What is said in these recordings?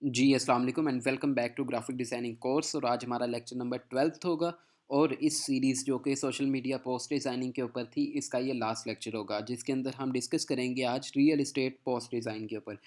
जी, अस्सलाम वालेकुम and welcome back to graphic designing course. और आज हमारा लेक्चर नंबर 12th होगा। और इस सीरीज़ जो कि सोशल मीडिया पोस्ट डिज़ाइनिंग के ऊपर थी, इसका ये लास्ट लेक्चर होगा जिसके अंदर हम डिस्कस करेंगे आज रियल एस्टेट पोस्ट डिज़ाइन के ऊपर।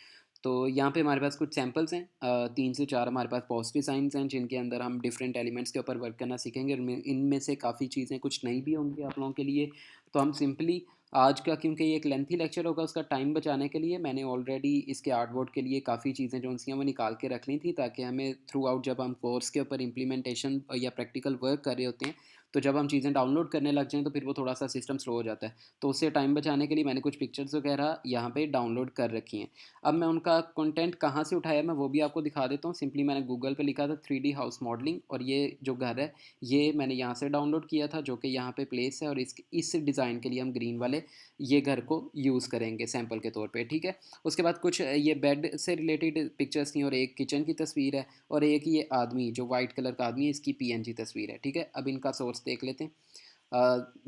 तो यहाँ पे हमारे पास कुछ सैम्पल्स हैं, 3 से 4 हमारे पास पोस्ट डिज़ाइंस हैं जिनके अंदर हम डिफरेंट एलिमेंट्स के ऊपर वर्क करना सीखेंगे। इनमें इनमें से काफ़ी चीज़ें कुछ नई भी होंगी आप लोगों के लिए। तो हम सिंपली आज का, क्योंकि ये एक लेंथी लेक्चर होगा, उसका टाइम बचाने के लिए मैंने ऑलरेडी इसके आर्टबोर्ड के लिए काफ़ी चीज़ें जो उनसी हैं वो निकाल के रख ली थी, ताकि हमें थ्रू आउट जब हम कोर्स के ऊपर इम्प्लीमेंटेशन या प्रैक्टिकल वर्क कर रहे होते हैं, तो जब हम चीज़ें डाउनलोड करने लग जाएँ तो फिर वो थोड़ा सा सिस्टम स्लो हो जाता है। तो उससे टाइम बचाने के लिए मैंने कुछ पिक्चर्स वगैरह यहाँ पे डाउनलोड कर रखी हैं। अब मैं उनका कंटेंट कहाँ से उठाया मैं वो भी आपको दिखा देता हूँ। सिंपली मैंने गूगल पे लिखा था 3D हाउस मॉडलिंग, और ये जो घर है ये मैंने यहाँ से डाउनलोड किया था, जो कि यहाँ पे प्लेस है। और इस डिज़ाइन के लिए हम ग्रीन वाले ये घर को यूज़ करेंगे सैंपल के तौर पे, ठीक है। उसके बाद कुछ ये बेड से रिलेटेड पिक्चर्स थी, और एक किचन की तस्वीर है, और एक ये आदमी जो वाइट कलर का आदमी है, इसकी पीएनजी तस्वीर है, ठीक है। अब इनका सोर्स देख लेते हैं।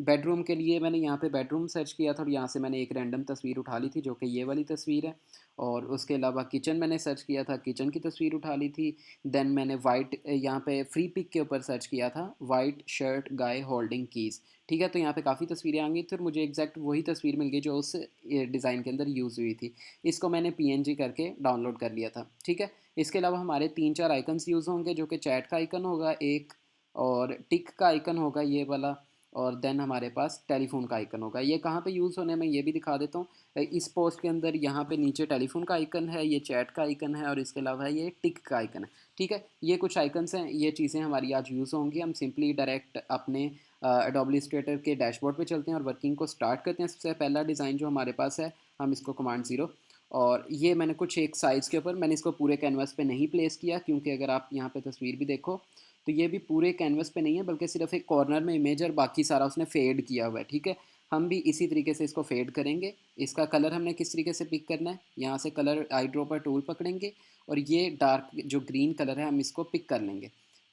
बेडरूम के लिए मैंने यहाँ पे बेडरूम सर्च किया था, और यहाँ से मैंने एक रैंडम तस्वीर उठा ली थी जो कि ये वाली तस्वीर है। और उसके अलावा किचन मैंने सर्च किया था, किचन की तस्वीर उठा ली थी। देन मैंने वाइट, यहाँ पे फ्री पिक के ऊपर सर्च किया था, वाइट शर्ट गाय होल्डिंग कीज़, ठीक है। तो यहाँ पे काफ़ी तस्वीरें आ गई थी, और मुझे एग्जैक्ट वही तस्वीर मिल गई जो उस डिज़ाइन के अंदर यूज़ हुई थी। इसको मैंने पीएनजी करके डाउनलोड कर लिया था, ठीक है। इसके अलावा हमारे 3-4 आइकन्स यूज़ होंगे, जो कि चैट का आइकन होगा एक, और टिक का आइकन होगा ये वाला, और देन हमारे पास टेलीफोन का आइकन होगा। ये कहाँ पे यूज़ होने में ये भी दिखा देता हूँ। इस पोस्ट के अंदर यहाँ पे नीचे टेलीफोन का आइकन है, ये चैट का आइकन है, और इसके अलावा ये टिक का आइकन है, ठीक है। ये कुछ आइकन्स हैं, ये चीज़ें हमारी आज यूज़ होंगी। हम सिंपली डायरेक्ट अपने एडोब इलस्ट्रेटर के डैशबोर्ड पे चलते हैं और वर्किंग को स्टार्ट करते हैं। सबसे पहला डिज़ाइन जो हमारे पास है, हम इसको कमांड 0, और ये मैंने कुछ एक साइज़ के ऊपर, मैंने इसको पूरे कैनवास पे नहीं प्लेस किया, क्योंकि अगर आप यहाँ पे तस्वीर भी देखो तो ये भी पूरे कैनवस पे नहीं है, बल्कि सिर्फ एक कॉर्नर में इमेज है, और बाकी सारा उसने फेड किया हुआ है, ठीक है। हम भी इसी तरीके से इसको फेड करेंगे। इसका कलर हमने किस तरीके से पिक करना है, यहाँ से कलर आई ड्रॉपर टूल पकड़ेंगे, और ये डार्क जो ग्रीन कलर है हम इसको पिक कर लेंगे।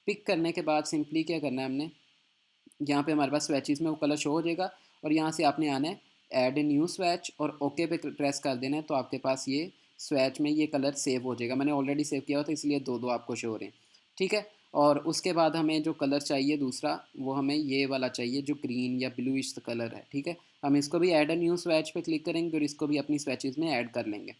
पिक करने के बाद सिंपली क्या करना है हमने, यहाँ पे हमारे पास स्वैचेस में वो कलर शो हो जाएगा, और यहाँ से आपने आना है ऐड ए न्यू स्वैच, और ओके पे प्रेस कर देना है। तो आपके पास ये स्वैच में ये कलर सेव हो जाएगा। मैंने ऑलरेडी सेव किया हुआ था, इसलिए दो दो आपको शो हो रहे हैं, ठीक है। और उसके बाद हमें जो कलर चाहिए दूसरा, वो हमें ये वाला चाहिए जो ग्रीन या ब्लूइश कलर है, ठीक है। हम इसको भी ऐड ए न्यू स्वैच पे क्लिक करेंगे, और इसको भी अपनी स्वैचेस में ऐड कर लेंगे,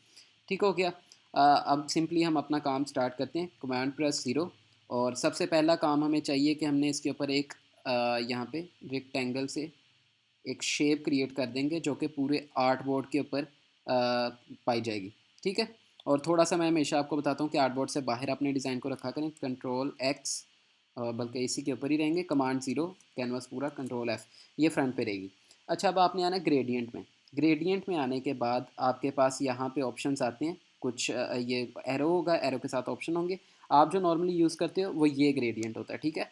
ठीक हो गया। अब सिंपली हम अपना काम स्टार्ट करते हैं, कमांड प्रेस 0। और सबसे पहला काम हमें चाहिए कि हमने इसके ऊपर एक यहाँ पे रेक्टेंगल से एक शेप क्रिएट कर देंगे, जो कि पूरे आर्ट बोर्ड के ऊपर पाई जाएगी, ठीक है। और थोड़ा सा मैं हमेशा आपको बताता हूँ कि आर्ट बोर्ड से बाहर अपने डिज़ाइन को रखा करें, कंट्रोल एक्स, बल्कि इसी के ऊपर ही रहेंगे, कमांड 0, कैनवास पूरा कंट्रोल एफ, ये फ्रंट पे रहेगी। अच्छा, अब आपने आना है ग्रेडियंट में। ग्रेडियंट में आने के बाद आपके पास यहाँ पे ऑप्शंस आते हैं कुछ, ये एरो होगा, एरो के साथ ऑप्शन होंगे। आप जो नॉर्मली यूज़ करते हो वो ये ग्रेडियंट होता है, ठीक है।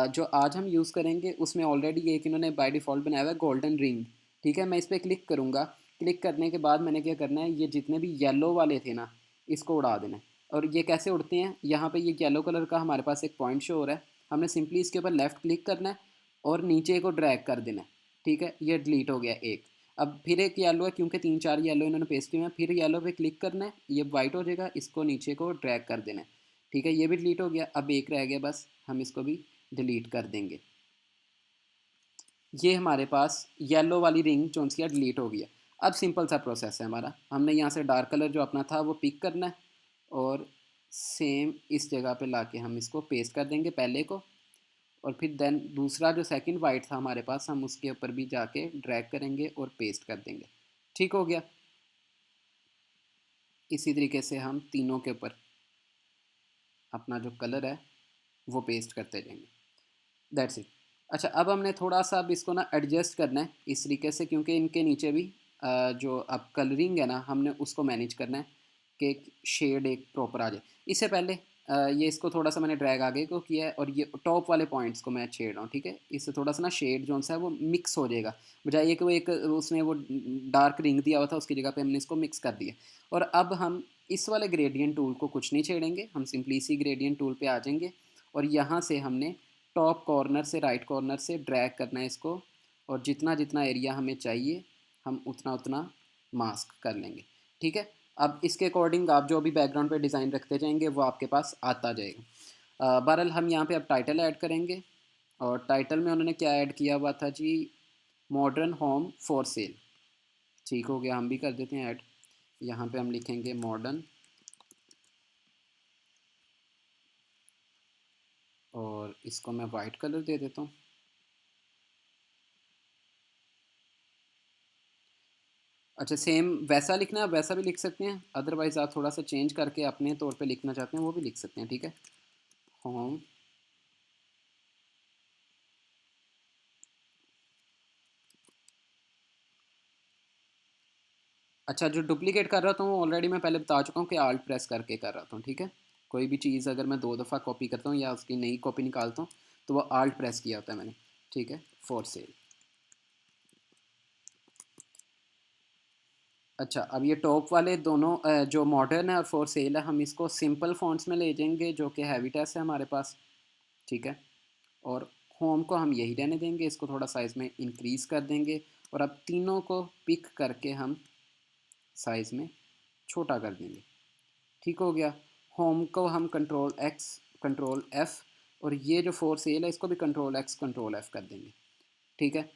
जो आज हम यूज़ करेंगे उसमें ऑलरेडी एक इन्होंने बाय डिफ़ॉल्ट बनाया हुआ है गोल्डन रिंग, ठीक है। मैं इस पर क्लिक करूँगा। क्लिक करने के बाद मैंने क्या करना है, ये जितने भी येलो वाले थे ना, इसको उड़ा देना है। और ये कैसे उड़ते हैं, यहाँ पे ये येलो कलर का हमारे पास एक पॉइंट शो हो रहा है, हमने सिंपली इसके ऊपर लेफ़्ट क्लिक करना है और नीचे को ड्रैग कर देना है, ठीक है। ये डिलीट हो गया एक। अब फिर एक येलो है, क्योंकि 3-4 येलो इन्होंने पेस्ट किए हैं, फिर येलो पे क्लिक करना है, ये वाइट हो जाएगा, इसको नीचे को ड्रैग कर देना है, ठीक है। ये भी डिलीट हो गया। अब एक रह गया बस, हम इसको भी डिलीट कर देंगे। ये हमारे पास येलो वाली रिंग जो सी डिलीट हो गई है। अब सिंपल सा प्रोसेस है हमारा, हमने यहाँ से डार्क कलर जो अपना था वो पिक करना है, और सेम इस जगह पे लाके हम इसको पेस्ट कर देंगे पहले को, और फिर देन दूसरा जो सेकंड वाइट था हमारे पास, हम उसके ऊपर भी जाके ड्रैग करेंगे और पेस्ट कर देंगे, ठीक हो गया। इसी तरीके से हम तीनों के ऊपर अपना जो कलर है वो पेस्ट करते जाएंगे। That's it. अच्छा, अब हमने थोड़ा सा अब इसको ना एडजस्ट करना है इस तरीके से, क्योंकि इनके नीचे भी जो अब कलरिंग है ना, हमने उसको मैनेज करना है कि एक शेड एक प्रॉपर आ जाए। इससे पहले ये इसको थोड़ा सा मैंने ड्रैग आगे को किया है, और ये टॉप वाले पॉइंट्स को मैं छेड़ रहा हूँ, ठीक है। इससे थोड़ा सा ना शेड जो सा है वो मिक्स हो जाएगा, बजाय ये कि वो एक उसने वो डार्क रिंग दिया हुआ था उसकी जगह पे हमने इसको मिक्स कर दिया। और अब हम इस वाले ग्रेडियंट टूल को कुछ नहीं छेड़ेंगे, हम सिंपली इसी ग्रेडियंट टूल पे आ जाएंगे, और यहाँ से हमने टॉप कॉर्नर से राइट कॉर्नर से ड्रैग करना है इसको, और जितना जितना एरिया हमें चाहिए हम उतना उतना मास्क कर लेंगे, ठीक है। अब इसके अकॉर्डिंग आप जो भी बैकग्राउंड पे डिज़ाइन रखते जाएंगे वो आपके पास आता जाएगा। बहरहाल हम यहाँ पे अब टाइटल ऐड करेंगे, और टाइटल में उन्होंने क्या ऐड किया हुआ था जी, मॉडर्न होम फॉर सेल। ठीक हो गया, हम भी कर देते हैं ऐड। यहाँ पे हम लिखेंगे मॉडर्न, और इसको मैं वाइट कलर दे देता हूँ। अच्छा, सेम वैसा लिखना है, आप वैसा भी लिख सकते हैं, अदरवाइज़ आप थोड़ा सा चेंज करके अपने तौर पे लिखना चाहते हैं वो भी लिख सकते हैं, ठीक है। होम, अच्छा जो डुप्लीकेट कर रहा था वो ऑलरेडी मैं पहले बता चुका हूँ कि आल्ट प्रेस करके कर रहा था, ठीक है। कोई भी चीज़ अगर मैं 2 दफ़ा कॉपी करता हूँ या उसकी नई कॉपी निकालता हूँ तो वो आल्ट प्रेस किया होता है मैंने, ठीक है। For sale. अच्छा, अब ये टॉप वाले दोनों जो मॉडर्न है और फॉर सेल है, हम इसको सिंपल फॉन्ट्स में ले जाएंगे जो कि हैवी टेक्स्ट है हमारे पास, ठीक है। और होम को हम यही रहने देंगे, इसको थोड़ा साइज़ में इंक्रीज़ कर देंगे, और अब तीनों को पिक करके हम साइज़ में छोटा कर देंगे, ठीक हो गया। होम को हम कंट्रोल एक्स, कंट्रोल एफ़, और ये जो फोर सेल है इसको भी कंट्रोल एक्स कंट्रोल एफ़ कर देंगे, ठीक है।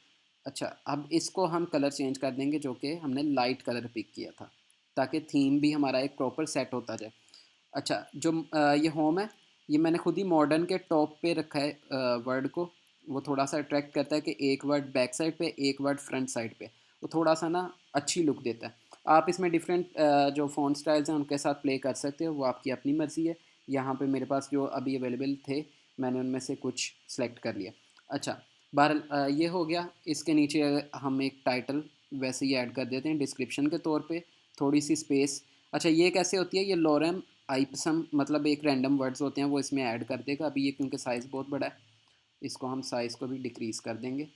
अच्छा, अब इसको हम कलर चेंज कर देंगे जो कि हमने लाइट कलर पिक किया था, ताकि थीम भी हमारा एक प्रॉपर सेट होता जाए। अच्छा, जो ये होम है, ये मैंने खुद ही मॉडर्न के टॉप पे रखा है वर्ड को। वो थोड़ा सा अट्रैक्ट करता है कि एक वर्ड बैक साइड पे, एक वर्ड फ्रंट साइड पे, वो थोड़ा सा ना अच्छी लुक देता है। आप इसमें डिफरेंट जो फ़ॉन्ट स्टाइल्स हैं उनके साथ प्ले कर सकते हो, वो आपकी अपनी मर्ज़ी है। यहाँ पे मेरे पास जो अभी अवेलेबल थे, मैंने उनमें से कुछ सेलेक्ट कर लिया। अच्छा, बहरहाल ये हो गया। इसके नीचे हम एक टाइटल वैसे ही ऐड कर देते हैं डिस्क्रिप्शन के तौर पे, थोड़ी सी स्पेस। अच्छा, ये कैसे होती है, ये लोरेम आइपसम मतलब एक रैंडम वर्ड्स होते हैं वो इसमें ऐड कर देगा। अभी ये क्योंकि साइज़ बहुत बड़ा है, इसको हम साइज़ को भी डिक्रीज़ कर देंगे,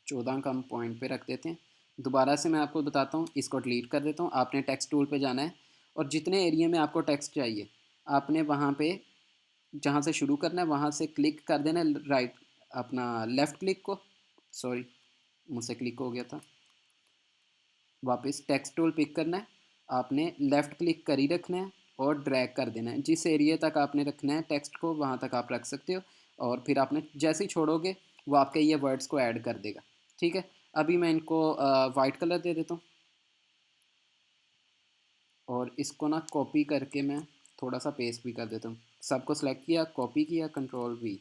14 का हम पॉइंट पे रख देते हैं। दोबारा से मैं आपको बताता हूँ, इसको डिलीट कर देता हूँ। आपने टेक्स्ट टूल पे जाना है, और जितने एरिया में आपको टेक्स्ट चाहिए आपने वहाँ पे जहाँ से शुरू करना है वहाँ से क्लिक कर देना है, राइट अपना लेफ़्ट क्लिक को, सॉरी मुझसे क्लिक हो गया था, वापस टेक्स्ट टूल पिक करना है, आपने लेफ़्ट क्लिक कर ही रखना है और ड्रैग कर देना है। जिस एरिया तक आपने रखना है टेक्स्ट को वहाँ तक आप रख सकते हो, और फिर आपने जैसे ही छोड़ोगे वो आपके ये वर्ड्स को ऐड कर देगा, ठीक है। अभी मैं इनको वाइट कलर दे देता हूँ, और इसको ना कॉपी करके मैं थोड़ा सा पेस्ट भी कर देता हूँ। सबको सेलेक्ट किया, कॉपी किया, कंट्रोल वी।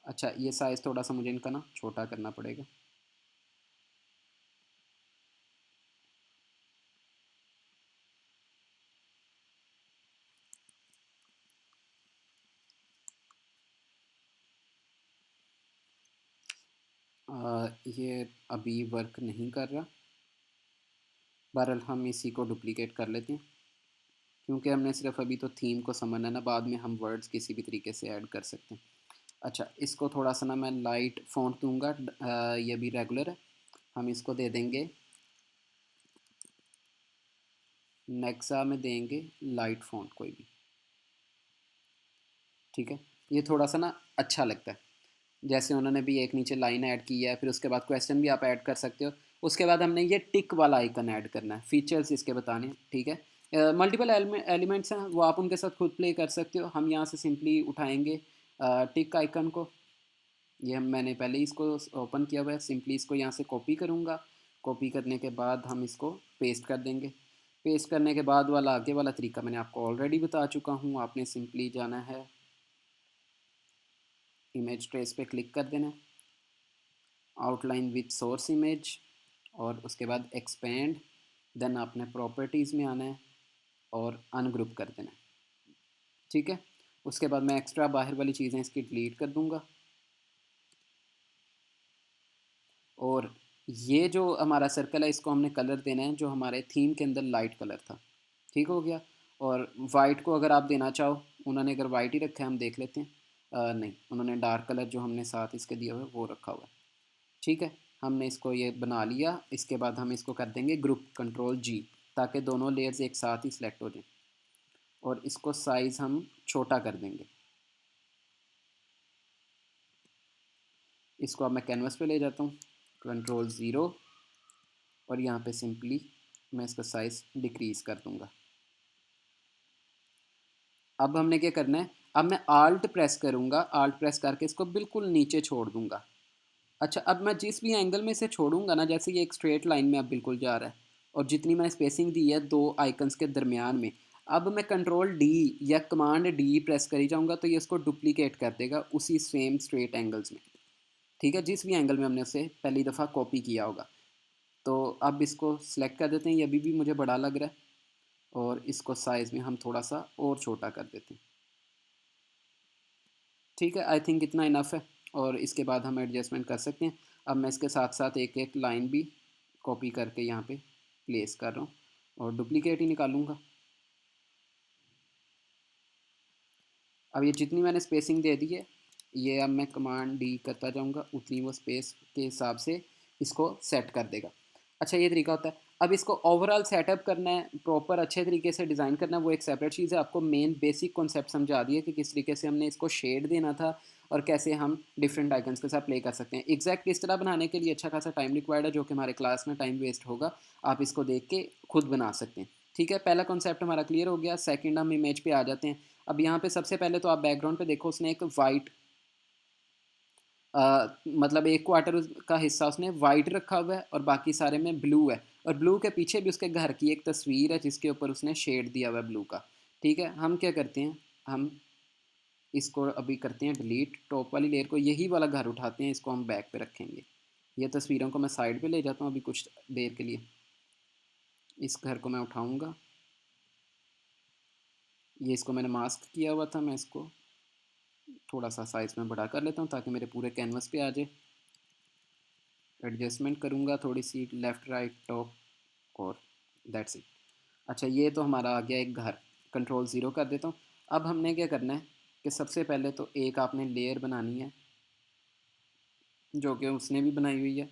अच्छा, ये साइज़ थोड़ा सा मुझे इनका ना छोटा करना पड़ेगा। ये अभी वर्क नहीं कर रहा। बहरहाल हम इसी को डुप्लीकेट कर लेते हैं, क्योंकि हमने सिर्फ अभी तो थीम को समझना है ना, बाद में हम वर्ड्स किसी भी तरीके से ऐड कर सकते हैं। अच्छा, इसको थोड़ा सा ना मैं लाइट फ़ॉन्ट दूंगा, ये भी रेगुलर है, हम इसको दे देंगे, नेक्सा में देंगे लाइट फ़ॉन्ट कोई भी, ठीक है। ये थोड़ा सा ना अच्छा लगता है। जैसे उन्होंने भी एक नीचे लाइन ऐड की है, फिर उसके बाद क्वेश्चन भी आप ऐड कर सकते हो। उसके बाद हमने ये टिक वाला आइकन ऐड करना है, फीचर्स इसके बताने हैं, ठीक है। मल्टीपल एलिमेंट्स हैं वो आप उनके साथ खुद प्ले कर सकते हो। हम यहाँ से सिंपली उठाएंगे टिक आइकन को, ये मैंने पहले ही इसको ओपन किया हुआ है। सिंपली इसको यहाँ से कॉपी करूँगा, कॉपी करने के बाद हम इसको पेस्ट कर देंगे। पेस्ट करने के बाद वाला आगे वाला तरीका मैंने आपको ऑलरेडी बता चुका हूँ। आपने सिंपली जाना है, इमेज ट्रेस पे क्लिक कर देना है, आउटलाइन विथ सोर्स इमेज, और उसके बाद एक्सपेंड, देन आपने प्रॉपर्टीज़ में आना है और अनग्रुप कर देना है, ठीक है। उसके बाद मैं एक्स्ट्रा बाहर वाली चीज़ें इसकी डिलीट कर दूंगा, और ये जो हमारा सर्कल है इसको हमने कलर देना है जो हमारे थीम के अंदर लाइट कलर था, ठीक हो गया। और वाइट को अगर आप देना चाहो, उन्होंने अगर वाइट ही रखा है, हम देख लेते हैं। नहीं, उन्होंने डार्क कलर जो हमने साथ इसके दिया हुआ है वो रखा हुआ है, ठीक है। हमने इसको ये बना लिया। इसके बाद हम इसको कर देंगे ग्रुप, कंट्रोल जी, ताकि दोनों लेयर्स एक साथ ही सिलेक्ट हो जाएं, और इसको साइज़ हम छोटा कर देंगे। इसको अब मैं कैनवस पे ले जाता हूँ, कंट्रोल ज़ीरो, और यहाँ पे सिंपली मैं इसका साइज़ डिक्रीज़ कर दूँगा। अब हमने क्या करना है, अब मैं आल्ट प्रेस करूँगा, आल्ट प्रेस करके इसको बिल्कुल नीचे छोड़ दूँगा। अच्छा, अब मैं जिस भी एंगल में इसे छोड़ूंगा ना, जैसे ये एक स्ट्रेट लाइन में अब बिल्कुल जा रहा है और जितनी मैंने स्पेसिंग दी है दो आइकन्स के दरमियान में, अब मैं कंट्रोल डी या कमांड डी प्रेस करी जाऊंगा तो ये उसको डुप्लीकेट कर देगा उसी सेम स्ट्रेट एंगल्स में। ठीक है, जिस भी एंगल में हमने उसे पहली दफ़ा कॉपी किया होगा। तो अब इसको सिलेक्ट कर देते हैं, ये अभी भी मुझे बड़ा लग रहा है, और इसको साइज़ में हम थोड़ा सा और छोटा कर देते हैं। ठीक है, आई थिंक इतना इनफ है, और इसके बाद हम एडजस्टमेंट कर सकते हैं। अब मैं इसके साथ साथ एक एक लाइन भी कॉपी करके यहाँ पे प्लेस कर रहा हूँ और डुप्लीकेट ही निकालूंगा। अब ये जितनी मैंने स्पेसिंग दे दी है, ये अब मैं कमांड डी करता जाऊँगा, उतनी वो स्पेस के हिसाब से इसको सेट कर देगा। अच्छा, ये तरीका होता है। अब इसको ओवरऑल सेटअप करना है, प्रॉपर अच्छे तरीके से डिज़ाइन करना है, वो एक सेपरेट चीज़ है। आपको मेन बेसिक कॉन्सेप्ट समझा दिया कि किस तरीके से हमने इसको शेड देना था और कैसे हम डिफरेंट आइकन्स के साथ प्ले कर सकते हैं। एग्जैक्ट इस तरह बनाने के लिए अच्छा खासा टाइम रिक्वायर्ड है, जो कि हमारे क्लास में टाइम वेस्ट होगा। आप इसको देख के खुद बना सकते हैं। ठीक है, पहला कॉन्सेप्ट हमारा क्लियर हो गया। सेकंड, हम इमेज पे आ जाते हैं। अब यहाँ पे सबसे पहले तो आप बैकग्राउंड पे देखो, उसने एक वाइट मतलब एक क्वार्टर का हिस्सा उसने वाइट रखा हुआ है और बाकी सारे में ब्लू है, और ब्लू के पीछे भी उसके घर की एक तस्वीर है जिसके ऊपर उसने शेड दिया हुआ है ब्लू का। ठीक है, हम क्या करते हैं, हम इसको अभी करते हैं डिलीट, टॉप वाली लेयर को, यही वाला घर उठाते हैं, इसको हम बैक पे रखेंगे। ये तस्वीरों को मैं साइड पे ले जाता हूँ अभी कुछ देर के लिए। इस घर को मैं उठाऊँगा, ये इसको मैंने मास्क किया हुआ था, मैं इसको थोड़ा सा साइज़ में बड़ा कर लेता हूँ ताकि मेरे पूरे कैनवस पे आ जाए। एडजस्टमेंट करूँगा थोड़ी सी लेफ़्ट राइट टॉप, और दैट्स इट। अच्छा, ये तो हमारा आ गया एक घर। कंट्रोल ज़ीरो कर देता हूँ। अब हमने क्या करना है कि सबसे पहले तो एक आपने लेयर बनानी है, जो कि उसने भी बनाई हुई है।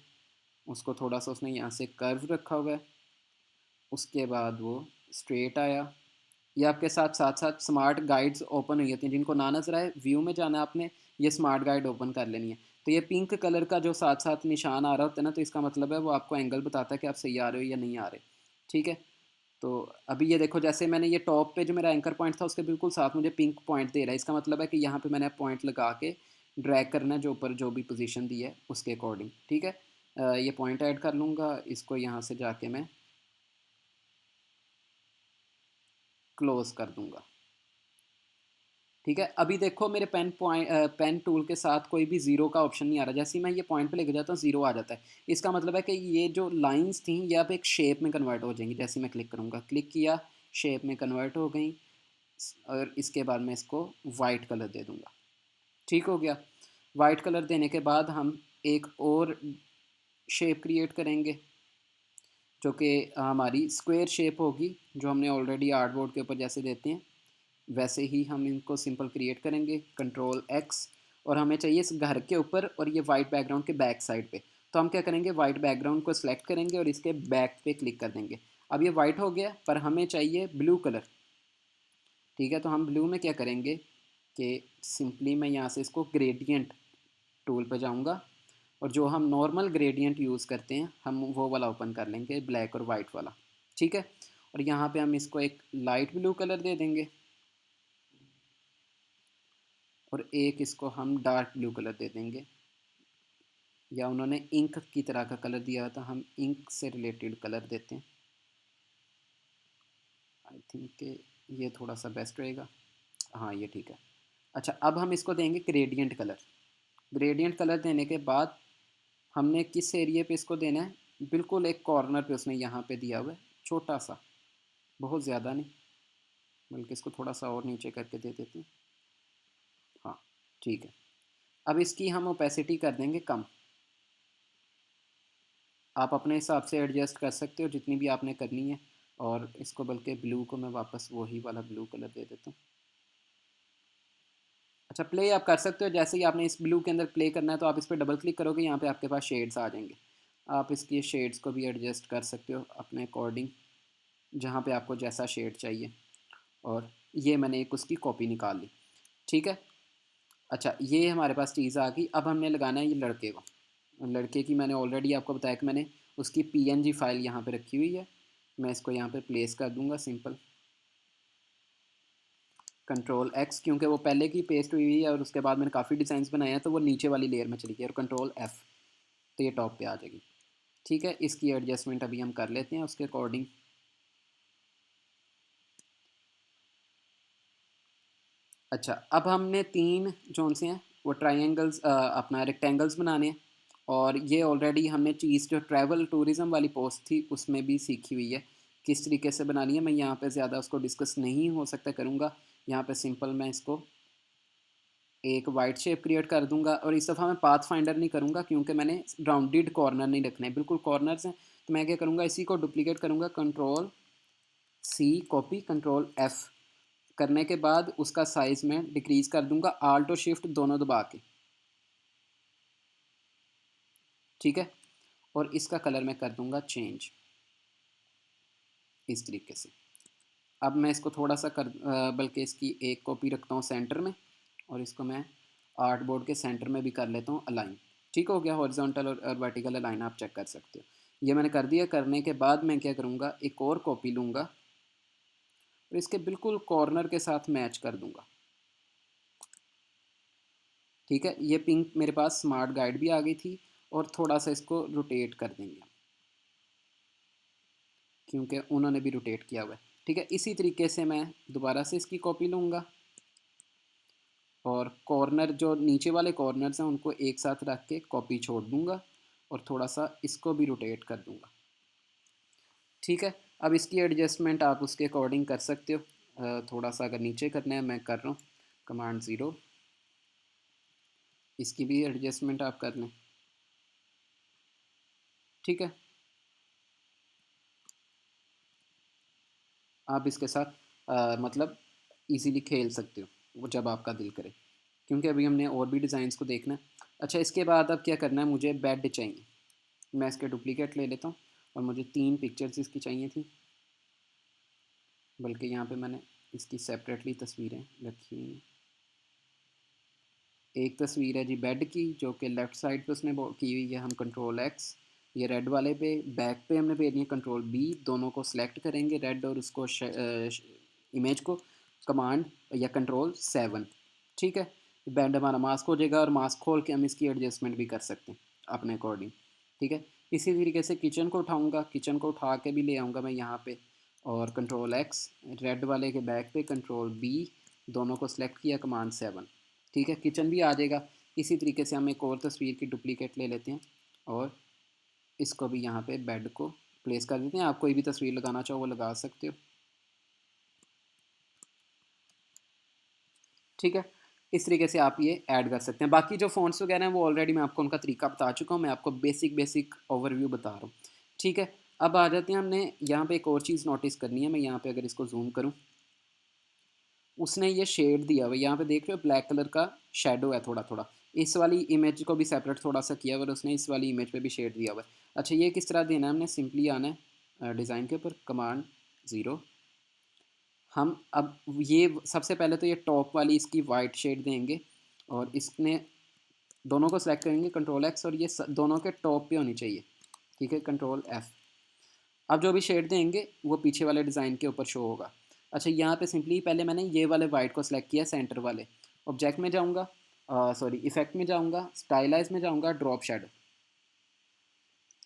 उसको थोड़ा सा उसने यहाँ से कर्व रखा हुआ है, उसके बाद वो स्ट्रेट आया। ये आपके साथ साथ साथ स्मार्ट गाइड्स ओपन हुई होती हैं, जिनको ना नजर आए व्यू में जाना है आपने, ये स्मार्ट गाइड ओपन कर लेनी है। तो ये पिंक कलर का जो साथ साथ निशान आ रहा होता है ना, तो इसका मतलब है वो आपको एंगल बताता है कि आप सही आ रहे हो या नहीं आ रहे। ठीक है, तो अभी ये देखो, जैसे मैंने ये टॉप पे जो मेरा एंकर पॉइंट था उसके बिल्कुल साथ मुझे पिंक पॉइंट दे रहा है, इसका मतलब है कि यहाँ पे मैंने पॉइंट लगा के ड्रैग करना है जो ऊपर जो भी पोजीशन दी है उसके अकॉर्डिंग। ठीक है, ये पॉइंट ऐड कर लूँगा, इसको यहाँ से जाके मैं क्लोज कर दूँगा। ठीक है, अभी देखो मेरे पेन टूल के साथ कोई भी ज़ीरो का ऑप्शन नहीं आ रहा। जैसे ही मैं ये पॉइंट पे लेके जाता हूँ ज़ीरो आ जाता है। इसका मतलब है कि ये जो लाइंस थी ये अब एक शेप में कन्वर्ट हो जाएंगी। जैसे मैं क्लिक करूँगा, क्लिक किया, शेप में कन्वर्ट हो गई, और इसके बाद मैं इसको वाइट कलर दे दूँगा। ठीक हो गया। वाइट कलर देने के बाद हम एक और शेप क्रिएट करेंगे, जो कि हमारी स्क्वायर शेप होगी, जो हमने ऑलरेडी आर्टबोर्ड के ऊपर जैसे देते हैं वैसे ही हम इनको सिंपल क्रिएट करेंगे। कंट्रोल एक्स, और हमें चाहिए इस घर के ऊपर और ये वाइट बैकग्राउंड के बैक साइड पे। तो हम क्या करेंगे, वाइट बैकग्राउंड को सिलेक्ट करेंगे और इसके बैक पे क्लिक कर देंगे। अब ये वाइट हो गया, पर हमें चाहिए ब्लू कलर। ठीक है, तो हम ब्लू में क्या करेंगे कि सिंपली मैं यहाँ से इसको ग्रेडियंट टूल पर जाऊँगा, और जो हम नॉर्मल ग्रेडियंट यूज़ करते हैं हम वो वाला ओपन कर लेंगे, ब्लैक और वाइट वाला। ठीक है, और यहाँ पे हम इसको एक लाइट ब्लू कलर दे देंगे, और एक इसको हम डार्क ब्लू कलर दे देंगे, या उन्होंने इंक की तरह का कलर दिया था, हम इंक से रिलेटेड कलर देते हैं। आई थिंक ये थोड़ा सा बेस्ट रहेगा। हाँ, ये ठीक है। अच्छा, अब हम इसको देंगे ग्रेडियंट कलर। ग्रेडियंट कलर देने के बाद हमने किस एरिए पे इसको देना है, बिल्कुल एक कॉर्नर पे उसने यहाँ पे दिया हुआ है, छोटा सा, बहुत ज़्यादा नहीं, बल्कि इसको थोड़ा सा और नीचे करके दे देते हैं। हाँ, ठीक है। अब इसकी हम ओपेसिटी कर देंगे कम। आप अपने हिसाब से एडजस्ट कर सकते हो जितनी भी आपने करनी है, और इसको बल्कि ब्लू को मैं वापस वही वाला ब्लू कलर दे देता हूँ। अच्छा, प्ले आप कर सकते हो, जैसे ही आपने इस ब्लू के अंदर प्ले करना है तो आप इस पर डबल क्लिक करोगे, यहाँ पे आपके पास शेड्स आ जाएंगे। आप इसकी शेड्स को भी एडजस्ट कर सकते हो अपने अकॉर्डिंग, जहाँ पे आपको जैसा शेड चाहिए। और ये मैंने एक उसकी कॉपी निकाल ली। ठीक है, अच्छा, ये हमारे पास चीज़ आ गई। अब हमने लगाना है ये लड़के को। लड़के की मैंने ऑलरेडी आपको बताया कि मैंने उसकी पीएनजी फाइल यहाँ पे रखी हुई है। मैं इसको यहाँ पे प्लेस कर दूँगा सिंपल, कंट्रोल एक्स, क्योंकि वो पहले की पेस्ट हुई हुई है और उसके बाद मैंने काफ़ी डिज़ाइंस बनाए हैं तो वो नीचे वाली लेयर में चली गई, और कंट्रोल एफ़, तो ये टॉप पे आ जाएगी। ठीक है, इसकी एडजस्टमेंट अभी हम कर लेते हैं उसके अकॉर्डिंग। अच्छा, अब हमने तीन जोन से हैं वो ट्राइंगल्स, अपना रेक्टेंगल्स बनाने हैं, और ये ऑलरेडी हमने चीज़ जो ट्रैवल टूरिज़म वाली पोस्ट थी उसमें भी सीखी हुई है किस तरीके से बनानी है। मैं यहाँ पे ज़्यादा उसको डिस्कस नहीं हो सकता करूँगा। यहाँ पे सिंपल मैं इसको एक वाइट शेप क्रिएट कर दूंगा, और इस दफ़ा मैं पाथ फाइंडर नहीं करूँगा क्योंकि मैंने राउंडेड कॉर्नर नहीं रखने, बिल्कुल कॉर्नर्स हैं। तो मैं क्या करूँगा, इसी को डुप्लीकेट करूँगा, control C copy, control F करने के बाद उसका साइज़ में डिक्रीज़ कर दूंगा, आल्ट और शिफ्ट दोनों दबा के। ठीक है, और इसका कलर मैं कर दूंगा चेंज इस तरीके से। अब मैं इसको थोड़ा सा बल्कि इसकी एक कॉपी रखता हूँ सेंटर में, और इसको मैं आर्ट बोर्ड के सेंटर में भी कर लेता हूँ अलाइन। ठीक हो गया, हॉरिजॉन्टल और वर्टिकल अलाइन आप चेक कर सकते हो। ये मैंने कर दिया। करने के बाद मैं क्या करूँगा, एक और कॉपी लूँगा और इसके बिल्कुल कॉर्नर के साथ मैच कर दूँगा। ठीक है, ये पिंक मेरे पास स्मार्ट गाइड भी आ गई थी, और थोड़ा सा इसको रोटेट कर देंगे क्योंकि उन्होंने भी रोटेट किया हुआ है। ठीक है, इसी तरीके से मैं दोबारा से इसकी कॉपी लूँगा, और कॉर्नर जो नीचे वाले कॉर्नर्स हैं उनको एक साथ रख के कॉपी छोड़ दूँगा, और थोड़ा सा इसको भी रोटेट कर दूँगा। ठीक है, अब इसकी एडजस्टमेंट आप उसके अकॉर्डिंग कर सकते हो। थोड़ा सा अगर नीचे करना है, मैं कर रहा हूँ कमांड ज़ीरो, इसकी भी एडजस्टमेंट आप कर लें। ठीक है, आप इसके साथ मतलब इजीली खेल सकते हो वो जब आपका दिल करे, क्योंकि अभी हमने और भी डिज़ाइंस को देखना है। अच्छा, इसके बाद अब क्या करना है, मुझे बेड चाहिए। मैं इसके डुप्लीकेट ले लेता हूँ, और मुझे तीन पिक्चर्स इसकी चाहिए थी, बल्कि यहाँ पे मैंने इसकी सेपरेटली तस्वीरें रखी हुई हैं। एक तस्वीर है जी बेड की, जो कि लेफ़्ट साइड पे उसने की हुई है, हम कंट्रोल एक्स, ये रेड वाले पे, बैक पे हमने भेजनी है कंट्रोल बी, दोनों को सिलेक्ट करेंगे रेड और उसको इमेज को, कमांड या कंट्रोल सेवन। ठीक है, बैंड हमारा मास्क हो जाएगा, और मास्क खोल के हम इसकी एडजस्टमेंट भी कर सकते हैं अपने अकॉर्डिंग। ठीक है, इसी तरीके से किचन को उठाऊँगा, किचन को उठा के भी ले आऊँगा मैं यहाँ पे, और कंट्रोल एक्स, रेड वाले के बैक पे कंट्रोल बी, दोनों को सिलेक्ट किया, कमांड सेवन। ठीक है, किचन भी आ जाएगा। इसी तरीके से हम एक और तस्वीर की डुप्लीकेट ले लेते हैं, और इसको भी यहाँ पे बेड को प्लेस कर देते हैं। आप कोई भी तस्वीर लगाना चाहो वो लगा सकते हो। ठीक है, इस तरीके से आप ये ऐड कर सकते हैं। बाकी जो फ़ॉन्ट्स वगैरह हैं वो ऑलरेडी मैं आपको उनका तरीका बता चुका हूँ, मैं आपको बेसिक बेसिक ओवरव्यू बता रहा हूँ। ठीक है, अब आ जाते हैं, हमने यहाँ पे एक और चीज़ नोटिस करनी है। मैं यहाँ पे अगर इसको जूम करूँ, उसने ये शेड दिया हुआ है, यहाँ पे देख रहे हो ब्लैक कलर का शेडो है थोड़ा थोड़ा। इस वाली इमेज को भी सेपरेट थोड़ा सा किया हुआ, और उसने इस वाली इमेज पे भी शेड दिया हुआ है। अच्छा, ये किस तरह देना है, हमने सिंपली आना है डिज़ाइन के ऊपर, कमांड ज़ीरो। हम अब ये सबसे पहले तो ये टॉप वाली इसकी वाइट शेड देंगे, और इसने दोनों को सेलेक्ट करेंगे कंट्रोल एक्स, और ये दोनों के टॉप पे होनी चाहिए। ठीक है, कंट्रोल एफ़। अब जो भी शेड देंगे वो पीछे वाले डिज़ाइन के ऊपर शो होगा। अच्छा, यहाँ पे सिंपली पहले मैंने ये वाले वाइट को सिलेक्ट किया सेंटर वाले, ऑब्जेक्ट में जाऊँगा, सॉरी इफेक्ट में जाऊँगा, स्टाइलाइज में जाऊँगा, ड्रॉप शेडो।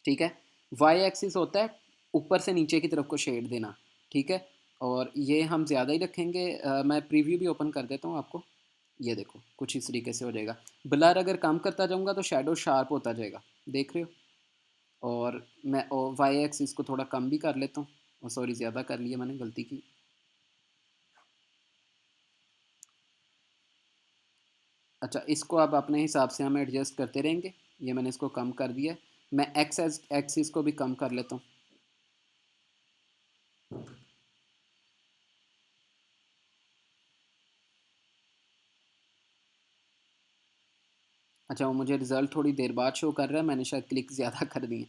ठीक है, वाई एक्सिस होता है ऊपर से नीचे की तरफ को शेड देना। ठीक है, और ये हम ज़्यादा ही रखेंगे। मैं प्रीव्यू भी ओपन कर देता हूँ आपको, ये देखो कुछ इस तरीके से हो जाएगा। ब्लर अगर कम करता जाऊँगा तो शेडो शार्प होता जाएगा, देख रहे हो। और मैं वाई एक्सिस को थोड़ा कम भी कर लेता हूँ, सॉरी ज़्यादा कर लिया मैंने, गलती की। अच्छा, इसको आप अपने हिसाब से हम एडजस्ट करते रहेंगे। ये मैंने इसको कम कर दिया है। मैं एक्स एक्सिस को भी कम कर लेता हूँ। अच्छा, वो मुझे रिज़ल्ट थोड़ी देर बाद शो कर रहा है, मैंने शायद क्लिक ज़्यादा कर दिए।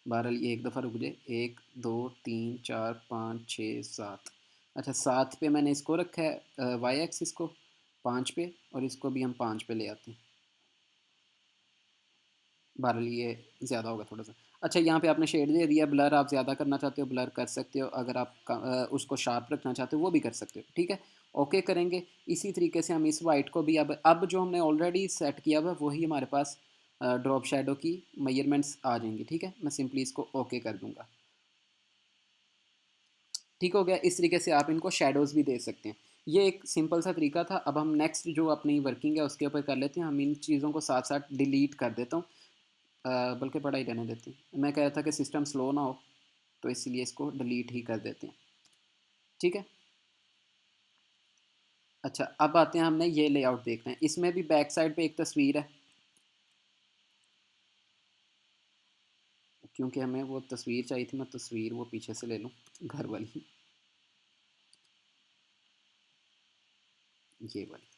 बहरहाल ये एक दफ़ा रुक जाए, एक दो तीन चार पाँच छः सात। अच्छा, सात पे मैंने इसको रखा है वाई एक्सिस को, पाँच पे, और इसको भी हम पाँच पे ले आते हैं। बहरहाल ये ज़्यादा होगा थोड़ा सा। अच्छा, यहाँ पे आपने शेड दे दिया, ब्लर आप ज़्यादा करना चाहते हो ब्लर कर सकते हो, अगर आप उसको शार्प रखना चाहते हो वो भी कर सकते हो, ठीक है। ओके करेंगे। इसी तरीके से हम इस वाइट को भी अब जो हमने ऑलरेडी सेट किया हुआ है वही हमारे पास ड्रॉप शेडो की मेजरमेंट्स आ जाएंगी, ठीक है। मैं सिंपली इसको ओके कर दूंगा। ठीक हो गया। इस तरीके से आप इनको शेडोज़ भी दे सकते हैं। ये एक सिंपल सा तरीका था। अब हम नेक्स्ट जो अपनी वर्किंग है उसके ऊपर कर लेते हैं। हम इन चीज़ों को साथ साथ डिलीट कर देता हूँ, बल्कि पढ़ा ही रहने देती हूँ। मैं कह रहा था कि सिस्टम स्लो ना हो, तो इसीलिए इसको डिलीट ही कर देते हैं, ठीक है। अच्छा, अब आते हैं, हमने ये लेआउट देखना है। इसमें भी बैक साइड पे एक तस्वीर है, क्योंकि हमें वो तस्वीर चाहिए थी। मैं तस्वीर वो पीछे से ले लूँ, घर वाली, ये वाली।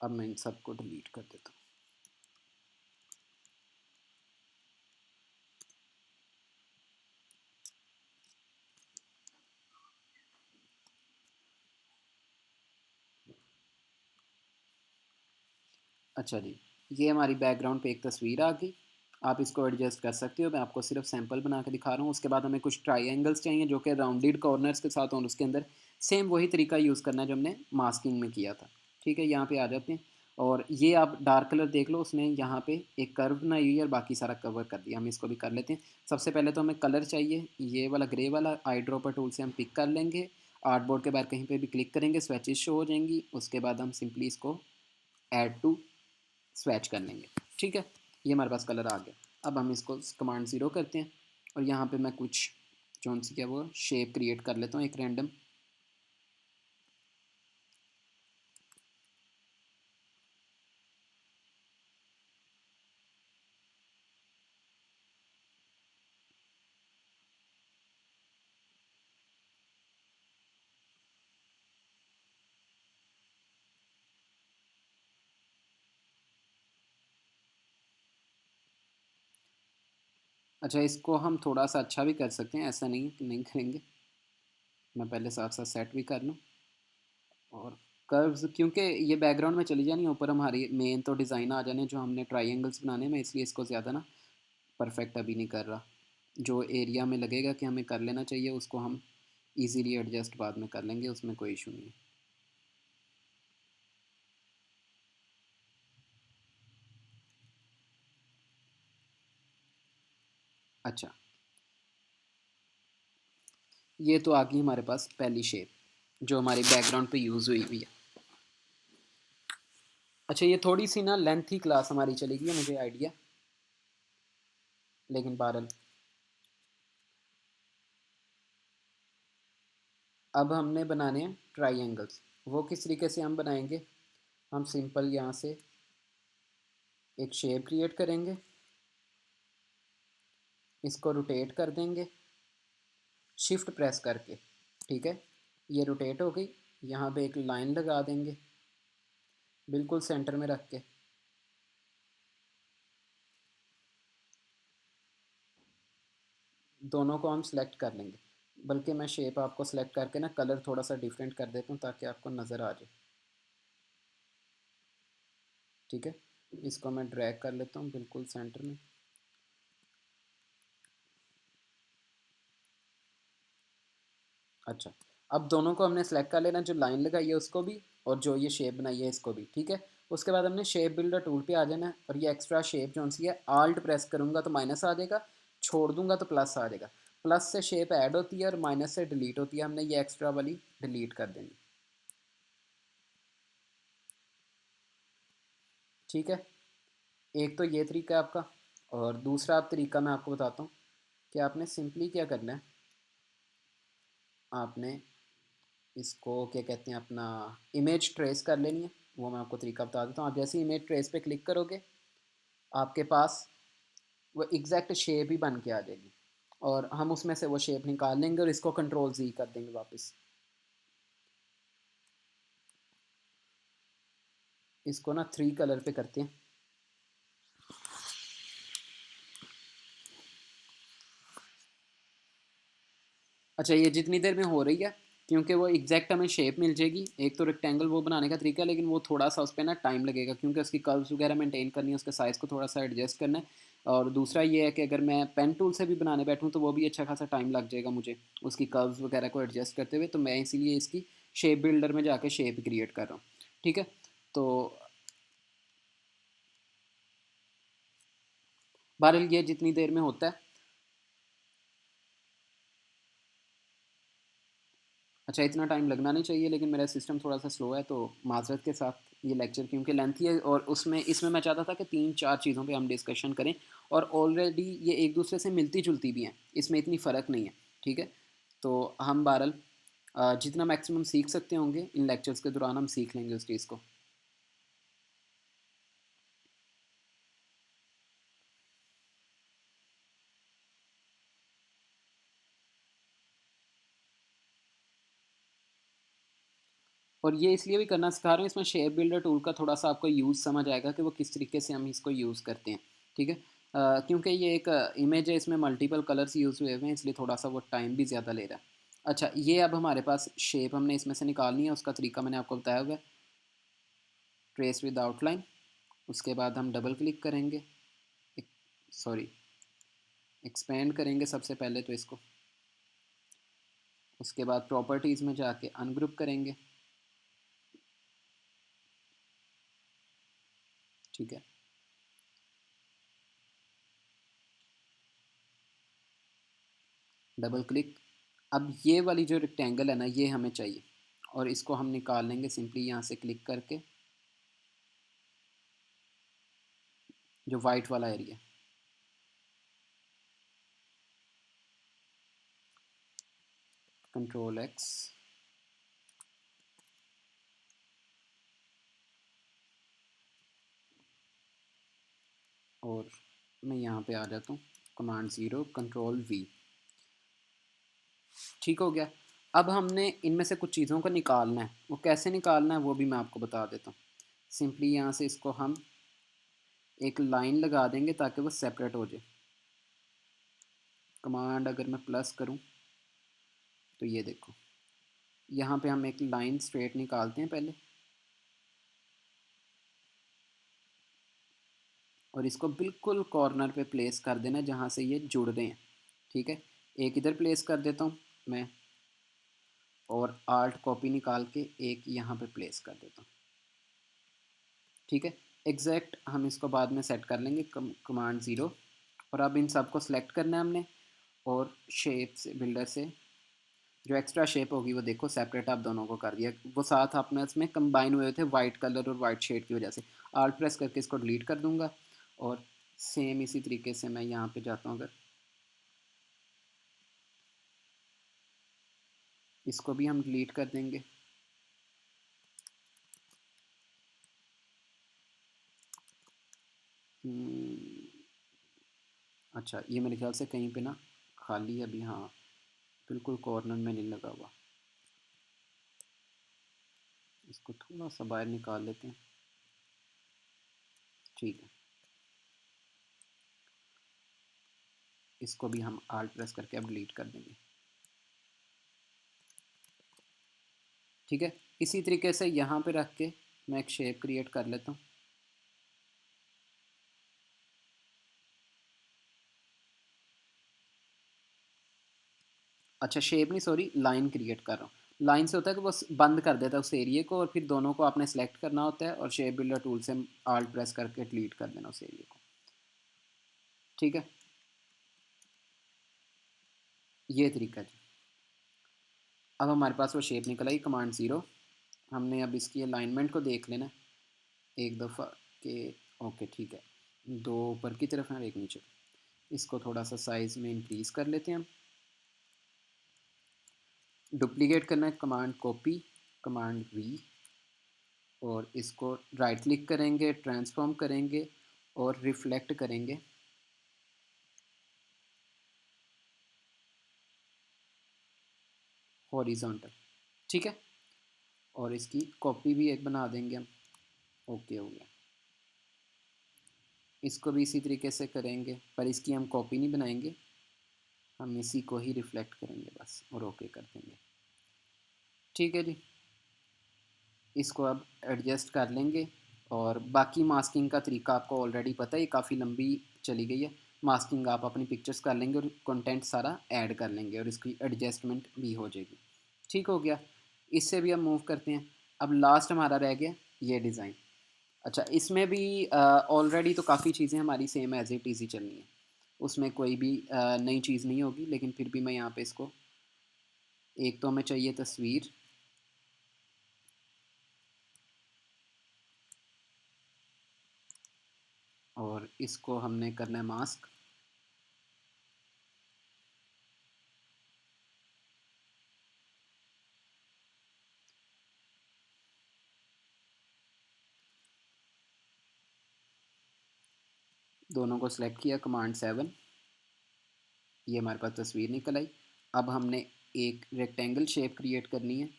अब मैं इन सबको डिलीट कर देता हूँ। अच्छा जी, ये हमारी बैकग्राउंड पे एक तस्वीर आ गई। आप इसको एडजस्ट कर सकते हो। मैं आपको सिर्फ सैंपल बना के दिखा रहा हूँ। उसके बाद हमें कुछ ट्राई चाहिए जो कि राउंडेड कॉर्नर्स के साथ, और उसके अंदर सेम वही तरीका यूज़ करना है जो हमने मास्किंग में किया था, ठीक है। यहाँ पे आ जाते हैं, और ये आप डार्क कलर देख लो, उसने यहाँ पे एक कर्व बनाई हुई है और बाकी सारा कवर कर दिया। हम इसको भी कर लेते हैं। सबसे पहले तो हमें कलर चाहिए, ये वाला ग्रे वाला आई ड्रॉपर टूल से हम पिक कर लेंगे। आर्टबोर्ड के बाहर कहीं पे भी क्लिक करेंगे, स्वेचेस शो हो जाएंगी। उसके बाद हम सिंपली इसको ऐड टू स्वैच कर लेंगे, ठीक है। ये हमारे पास कलर आ गया। अब हम इसको कमांड ज़ीरो करते हैं, और यहाँ पे मैं कुछ जौन सी क्या वो शेप क्रिएट कर लेता हूँ, एक रैंडम। अच्छा, इसको हम थोड़ा सा अच्छा भी कर सकते हैं, ऐसा नहीं कि नहीं करेंगे। मैं पहले साथ साथ सेट भी कर लूँ। और कर्व्स, क्योंकि ये बैकग्राउंड में चली जानी, ऊपर हमारी मेन तो डिज़ाइन आ जाने जो हमने ट्राइंगल्स बनाने में, इसलिए इसको ज़्यादा ना परफेक्ट अभी नहीं कर रहा। जो एरिया में लगेगा कि हमें कर लेना चाहिए, उसको हम इजीली एडजस्ट बाद में कर लेंगे, उसमें कोई इशू नहीं है। अच्छा, ये तो आ गई हमारे पास पहली शेप जो हमारे बैकग्राउंड पे यूज़ हुई हुई है। अच्छा, ये थोड़ी सी ना लेंथी क्लास हमारी चलेगी, मुझे आइडिया, लेकिन बहरहाल अब हमने बनाने हैं ट्राइंगल्स। वो किस तरीके से हम बनाएंगे? हम सिंपल यहाँ से एक शेप क्रिएट करेंगे, इसको रोटेट कर देंगे शिफ्ट प्रेस करके, ठीक है। ये रोटेट हो गई। यहाँ पे एक लाइन लगा देंगे बिल्कुल सेंटर में रख के। दोनों को हम सेलेक्ट कर लेंगे, बल्कि मैं शेप आपको सेलेक्ट करके ना कलर थोड़ा सा डिफरेंट कर देता हूँ ताकि आपको नज़र आ जाए, ठीक है। इसको मैं ड्रैग कर लेता हूँ बिल्कुल सेंटर में। अच्छा, अब दोनों को हमने सेलेक्ट कर लेना, जो लाइन लगाई है उसको भी, और जो ये शेप बनाई है इसको भी, ठीक है। उसके बाद हमने शेप बिल्डर टूल पे आ जाना है, और ये एक्स्ट्रा शेप जो सी है, आल्ट प्रेस करूँगा तो माइनस आ जाएगा, छोड़ दूंगा तो प्लस आ जाएगा। प्लस से शेप ऐड होती है और माइनस से डिलीट होती है। हमने ये एक्स्ट्रा वाली डिलीट कर देनी, ठीक है। एक तो ये तरीका है आपका, और दूसरा आप तरीका मैं आपको बताता हूँ कि आपने सिंपली क्या करना है। आपने इसको क्या कहते हैं, अपना इमेज ट्रेस कर लेनी है। वो मैं आपको तरीका बता देता हूँ। आप जैसे इमेज ट्रेस पे क्लिक करोगे, आपके पास वो एग्जैक्ट शेप ही बन के आ जाएगी, और हम उसमें से वो शेप निकाल लेंगे और इसको कंट्रोल जी कर देंगे वापस। इसको ना 3 कलर पे करते हैं। अच्छा, ये जितनी देर में हो रही है, क्योंकि वो एग्जैक्ट हमें शेप मिल जाएगी। एक तो रेक्टेंगल वो बनाने का तरीका है, लेकिन वो थोड़ा सा उस पर ना टाइम लगेगा, क्योंकि उसकी कर्व्स वगैरह मेंटेन करनी है, उसके साइज़ को थोड़ा सा एडजस्ट करना है। और दूसरा ये है कि अगर मैं पेन टूल से भी बनाने बैठूँ तो वो भी अच्छा खासा टाइम लग जाएगा मुझे, उसकी कर्व्स वगैरह को एडजस्ट करते हुए। तो मैं इसीलिए इसकी शेप बिल्डर में जाके शेप क्रिएट कर रहा हूँ। ठीक है, तो बहरहाल ये जितनी देर में होता है। अच्छा, इतना टाइम लगना नहीं चाहिए, लेकिन मेरा सिस्टम थोड़ा सा स्लो है, तो माजरत के साथ ये लेक्चर क्योंकि लेंथी है, और उसमें इसमें मैं चाहता था कि 3-4 चीज़ों पे हम डिस्कशन करें, और ऑलरेडी ये एक दूसरे से मिलती जुलती भी हैं, इसमें इतनी फ़र्क नहीं है। ठीक है, तो हम बहरहाल जितना मैक्सिमम सीख सकते होंगे इन लेक्चर्स के दौरान हम सीख लेंगे उस चीज़ को। और ये इसलिए भी करना सिखा रहा हूँ, इसमें शेप बिल्डर टूल का थोड़ा सा आपको यूज़ समझ आएगा कि वो किस तरीके से हम इसको यूज़ करते हैं। ठीक है, क्योंकि ये एक इमेज है, इसमें मल्टीपल कलर्स यूज़ हुए हुए हैं, इसलिए थोड़ा सा वो टाइम भी ज़्यादा ले रहा है। अच्छा, ये अब हमारे पास शेप हमने इसमें से निकालनी है, उसका तरीका मैंने आपको बताया हुआ है, ट्रेस विद आउटलाइन। उसके बाद हम डबल क्लिक करेंगे, सॉरी एक्सपेंड करेंगे सबसे पहले तो इसको। उसके बाद प्रॉपर्टीज़ में जाके अनग्रुप करेंगे। ठीक है, डबल क्लिक। अब ये वाली जो रेक्टेंगल है ना, ये हमें चाहिए, और इसको हम निकाल लेंगे सिंपली यहाँ से क्लिक करके, जो वाइट वाला एरिया। कंट्रोल एक्स, और मैं यहाँ पे आ जाता हूँ, कमांड ज़ीरो कंट्रोल वी। ठीक हो गया। अब हमने इनमें से कुछ चीज़ों को निकालना है, वो कैसे निकालना है वो भी मैं आपको बता देता हूँ। सिंपली यहाँ से इसको हम एक लाइन लगा देंगे ताकि वो सेपरेट हो जाए। कमांड अगर मैं प्लस करूँ तो ये देखो, यहाँ पे हम एक लाइन स्ट्रेट निकालते हैं पहले, और इसको बिल्कुल कॉर्नर पे प्लेस कर देना जहाँ से ये जुड़ रहे हैं। ठीक है, एक इधर प्लेस कर देता हूँ मैं, और आल्ट कॉपी निकाल के एक यहाँ पे प्लेस कर देता हूँ। ठीक है, एग्जैक्ट हम इसको बाद में सेट कर लेंगे, कमांड ज़ीरो। और अब इन सब को सिलेक्ट करना है हमने, और शेप से बिल्डर से जो एक्स्ट्रा शेप होगी वो देखो सेपरेट आप दोनों को कर दिया, वो साथ आपने इसमें कंबाइन हुए थे वाइट कलर और वाइट शेड की वजह से। आल्ट प्रेस करके इसको डिलीट कर दूंगा, और सेम इसी तरीके से मैं यहाँ पे जाता हूँ, अगर इसको भी हम डिलीट कर देंगे। हम्म, अच्छा, ये मेरे ख्याल से कहीं पे ना खाली अभी, हाँ बिल्कुल कॉर्नर में नहीं लगा हुआ, इसको थोड़ा सा बाहर निकाल लेते हैं। ठीक है, इसको भी हम आल्ट प्रेस करके अब डिलीट कर देंगे। ठीक है, इसी तरीके से यहाँ पे रख के मैं एक शेप क्रिएट कर लेता हूँ। अच्छा, शेप नहीं, सॉरी लाइन क्रिएट कर रहा हूँ। लाइन से होता है कि बस बंद कर देता है उस एरिए को, और फिर दोनों को आपने सेलेक्ट करना होता है, और शेप बिल्डर टूल से आल्ट प्रेस करके डिलीट कर देना उस एरिए को। ठीक है, ये तरीका है जी। अब हमारे पास वो शेप निकल आई, कमांड ज़ीरो। हमने अब इसकी अलाइनमेंट को देख लेना एक दफ़ा के, ओके ठीक है, दो ऊपर की तरफ है और एक नीचे। इसको थोड़ा सा साइज़ में इंक्रीज़ कर लेते हैं हम। डुप्लीकेट करना है, कमांड कॉपी, कमांड वी, और इसको राइट क्लिक करेंगे, ट्रांसफॉर्म करेंगे, और रिफ्लेक्ट करेंगे हॉरिजॉन्टल। ठीक है, और इसकी कॉपी भी एक बना देंगे हम। ओके हो गया, इसको भी इसी तरीके से करेंगे, पर इसकी हम कॉपी नहीं बनाएंगे, हम इसी को ही रिफ्लेक्ट करेंगे बस, और ओके कर देंगे। ठीक है जी, इसको अब एडजस्ट कर लेंगे। और बाकी मास्किंग का तरीका आपको ऑलरेडी पता है, ये काफ़ी लंबी चली गई है। मास्किंग आप अपनी पिक्चर्स कर लेंगे और कंटेंट सारा ऐड कर लेंगे और इसकी एडजस्टमेंट भी हो जाएगी। ठीक हो गया, इससे भी हम मूव करते हैं। अब लास्ट हमारा रह गया ये डिज़ाइन। अच्छा, इसमें भी ऑलरेडी तो काफ़ी चीज़ें हमारी सेम एज इट इज़ी चलनी है, उसमें कोई भी नई चीज़ नहीं होगी, लेकिन फिर भी मैं यहाँ पे इसको, एक तो हमें चाहिए तस्वीर, और इसको हमने करना है मास्क। दोनों को सिलेक्ट किया, कमांड 7, ये हमारे पास तस्वीर निकल आई। अब हमने एक रेक्टेंगल शेप क्रिएट करनी है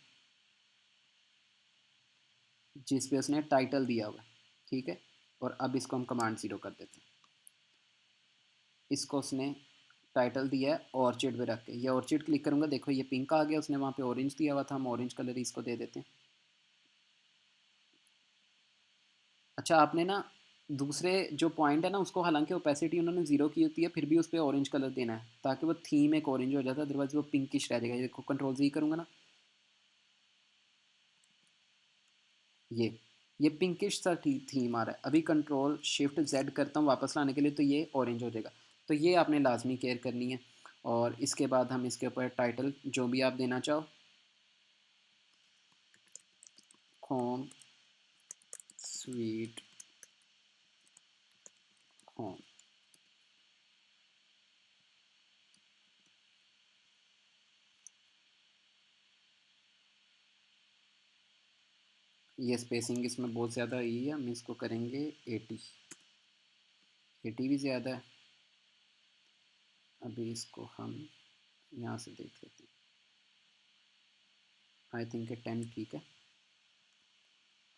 जिस पे उसने टाइटल दिया हुआ है। ठीक है, और अब इसको हम कमांड 0 कर देते हैं। इसको उसने टाइटल दिया है ऑर्चिड पे रख के, ये ऑर्चिड क्लिक करूँगा, देखो ये पिंक आ गया, उसने वहाँ पे ऑरेंज दिया हुआ था, हम ऑरेंज कलर इसको दे देते हैं। अच्छा, आपने ना दूसरे जो पॉइंट है ना उसको, हालांकि ओपेसिटी उन्होंने 0 की होती है, फिर भी उस पर ऑरेंज कलर देना है ताकि वो थीम एक ऑरेंज हो जाता है, अदरवाइज वो पिंकिश रह जाएगा। देखो कंट्रोल Z करूँगा ना, ये ये पिंकिश सा थीम आ रहा है। अभी कंट्रोल Shift Z करता हूँ वापस लाने के लिए, तो ये ऑरेंज हो जाएगा। तो ये आपने लाजमी केयर करनी है। और इसके बाद हम इसके ऊपर टाइटल जो भी आप देना चाहो, होम स्वीट होम, ये स्पेसिंग इसमें बहुत ज़्यादा ही है, हम इसको करेंगे 80। 80 भी ज़्यादा है। अभी इसको हम यहाँ से देख लेते हैं, आई थिंक 10 ठीक है।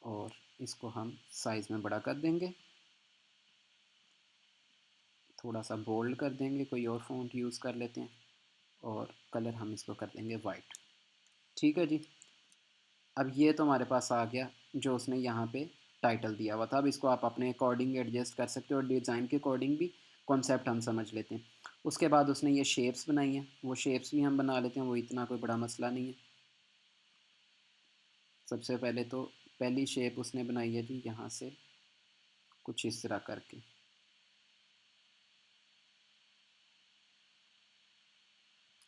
और इसको हम साइज़ में बड़ा कर देंगे, थोड़ा सा बोल्ड कर देंगे, कोई और फ़ॉन्ट यूज़ कर लेते हैं, और कलर हम इसको कर देंगे वाइट। ठीक है जी, अब ये तो हमारे पास आ गया जो उसने यहाँ पे टाइटल दिया हुआ था। अब इसको आप अपने अकॉर्डिंग एडजस्ट कर सकते हो और डिज़ाइन के अकॉर्डिंग भी कॉन्सेप्ट हम समझ लेते हैं। उसके बाद उसने ये शेप्स बनाई हैं, वो शेप्स भी हम बना लेते हैं, वो इतना कोई बड़ा मसला नहीं है। सबसे पहले तो पहली शेप उसने बनाई है जी यहाँ से कुछ इस तरह करके।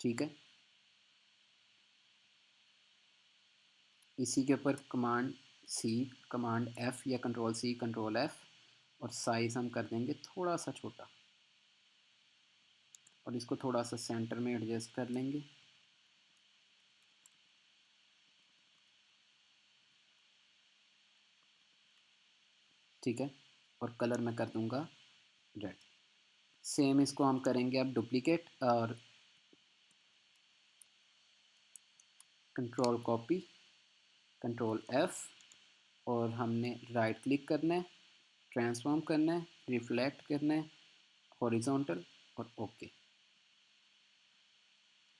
ठीक है, इसी के ऊपर कमांड C, कमांड F या कंट्रोल C कंट्रोल F, और साइज़ हम कर देंगे थोड़ा सा छोटा, और इसको थोड़ा सा सेंटर में एडजस्ट कर लेंगे। ठीक है, और कलर मैं कर दूंगा रेड। सेम इसको हम करेंगे अब डुप्लीकेट, और कंट्रोल कॉपी, कंट्रोल F, और हमने राइट क्लिक करना है, ट्रांसफॉर्म करना है, रिफ्लेक्ट करना है, हॉरिजॉन्टल, और ओके।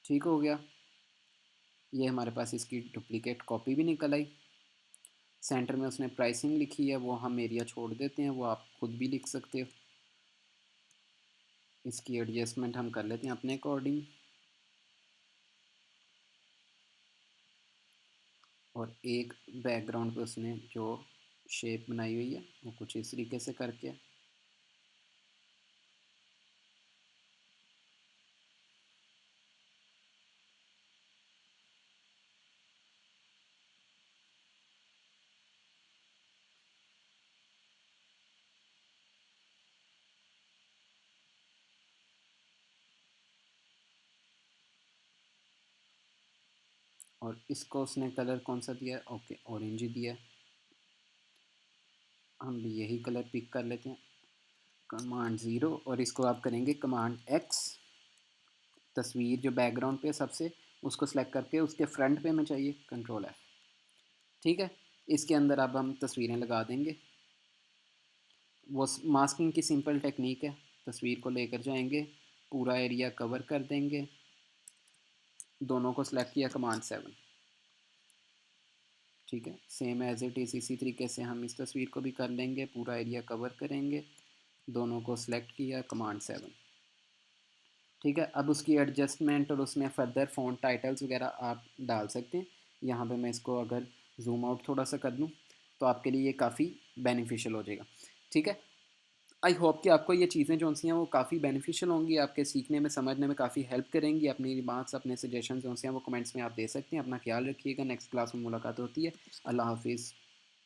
ठीक हो गया, ये हमारे पास इसकी डुप्लीकेट कॉपी भी निकल आई। सेंटर में उसने प्राइसिंग लिखी है, वो हम एरिया छोड़ देते हैं, वो आप खुद भी लिख सकते हो। इसकी एडजस्टमेंट हम कर लेते हैं अपने अकॉर्डिंग, और एक बैकग्राउंड पे उसने जो शेप बनाई हुई है वो कुछ इस तरीके से करके। और इसको उसने कलर कौन सा दिया है, ओके ऑरेंज ही दिया है, हम भी यही कलर पिक कर लेते हैं, कमांड 0, और इसको आप करेंगे कमांड X। तस्वीर जो बैकग्राउंड पे सबसे, उसको सेलेक्ट करके उसके फ्रंट पे हमें चाहिए कंट्रोल F। ठीक है, इसके अंदर अब हम तस्वीरें लगा देंगे। वो मास्किंग की सिंपल टेक्निक है, तस्वीर को लेकर जाएंगे, पूरा एरिया कवर कर देंगे, दोनों को सिलेक्ट किया कमांड 7, ठीक है, सेम एज़ इट इज़ इसी तरीके से हम इस तस्वीर को भी कर लेंगे, पूरा एरिया कवर करेंगे, दोनों को सिलेक्ट किया, कमांड 7। ठीक है, अब उसकी एडजस्टमेंट और उसमें फ़र्दर फ़ॉन्ट टाइटल्स वगैरह आप डाल सकते हैं। यहाँ पे मैं इसको अगर ज़ूम आउट थोड़ा सा कर दूँ तो आपके लिए ये काफ़ी बेनिफिशियल हो जाएगा। ठीक है, आई होप कि आपको ये चीज़ें जो सी हैं वो काफ़ी बेनिफिशियल होंगी, आपके सीखने में, समझने में काफ़ी हेल्प करेंगी। अपनी रिमार्क्स, अपने सजेशंस जो हैं वो कमेंट्स में आप दे सकते हैं। अपना ख्याल रखिएगा, नेक्स्ट क्लास में मुलाकात होती है। अल्लाह हाफिज़।